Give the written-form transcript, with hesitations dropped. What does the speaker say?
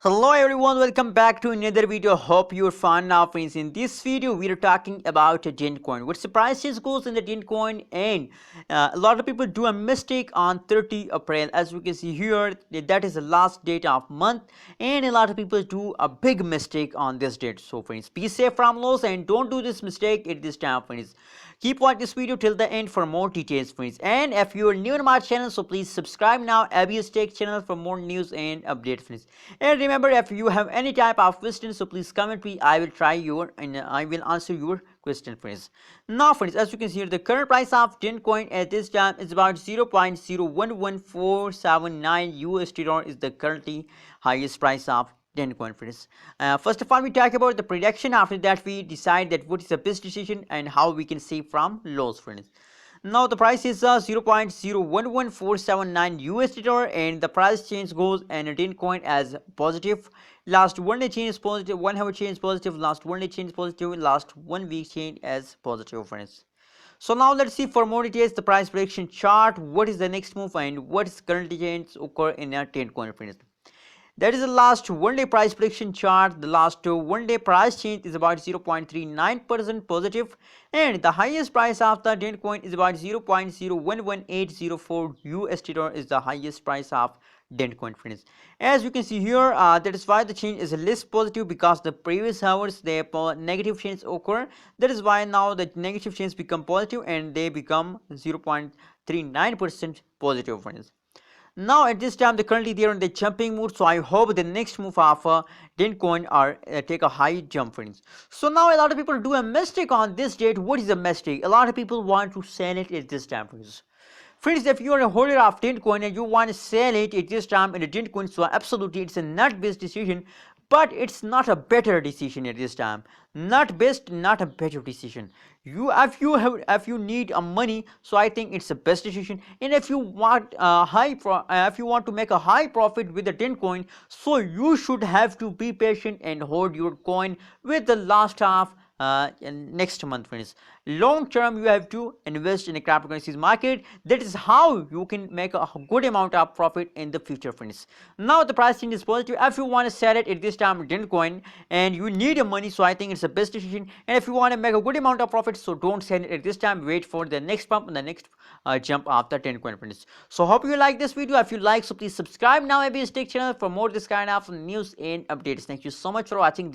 Hello everyone, welcome back to another video. Hope you're fine now, friends. In this video we are talking about a Dent coin. What surprises goes in the Dent coin, and a lot of people do a mistake on 30 April. As we can see here, that is the last date of month, and a lot of people do a big mistake on this date. So friends, be safe from loss and don't do this mistake at this time, friends. Keep watching this video till the end for more details, friends. And if you are new to my channel, so please subscribe now, ABS Tech channel, for more news and updates, friends. And remember, if you have any type of question, so please comment me. I will try your and I will answer your question, friends. Now, friends, as you can see here, the current price of Dent coin at this time is about 0.011479 USD dollar is the currently highest price of Dent coin, friends. First of all, we talk about the prediction. After that, we decide that what is the best decision and how we can save from loss, friends. Now the price is 0.011479 USD dollar, and the price change goes and Dent coin as positive. Last 1 day change is positive, 1 hour change positive, last 1 day change positive, last 1 week change as positive, friends. So now let's see for more details the price prediction chart, what is the next move and what is currently change occur in a Dent coin, friends. That is the last 1 day price prediction chart. The last 1 day price change is about 0.39% positive, and the highest price of the Dent coin is about 0.011804 USD dollar is the highest price of Dent coin, friends. As you can see here, that is why the change is less positive, because the previous hours the negative change occur. That is why now the negative change become positive and they become 0.39% positive, friends. Now at this time, they currently they are in the jumping mood, so I hope the next move of Dent coin are take a high jump, friends. So now a lot of people do a mistake on this date. What is the mistake? A lot of people want to sell it at this time, friends. Friends, if you are a holder of Dent coin and you want to sell it at this time in the Dent coin, so absolutely it's a not best decision, but it's not a better decision at this time. Not best, not a better decision. If you need a money, so I think it's the best decision. And if you want if you want to make a high profit with the Dent coin, so you should have to be patient and hold your coin with the last half next month, friends. Long term, you have to invest in the cryptocurrencies market. That is how you can make a good amount of profit in the future, friends. Now the price change is positive. If you want to sell it at this time Dent coin and you need a money, so I think it's the best decision. And if you want to make a good amount of profit, so don't sell it at this time. Wait for the next pump and the next jump of the Dent coin, friends. So hope you like this video. If you like, so please subscribe now, ABS Tech channel, for more this kind of news and updates. Thank you so much for watching this.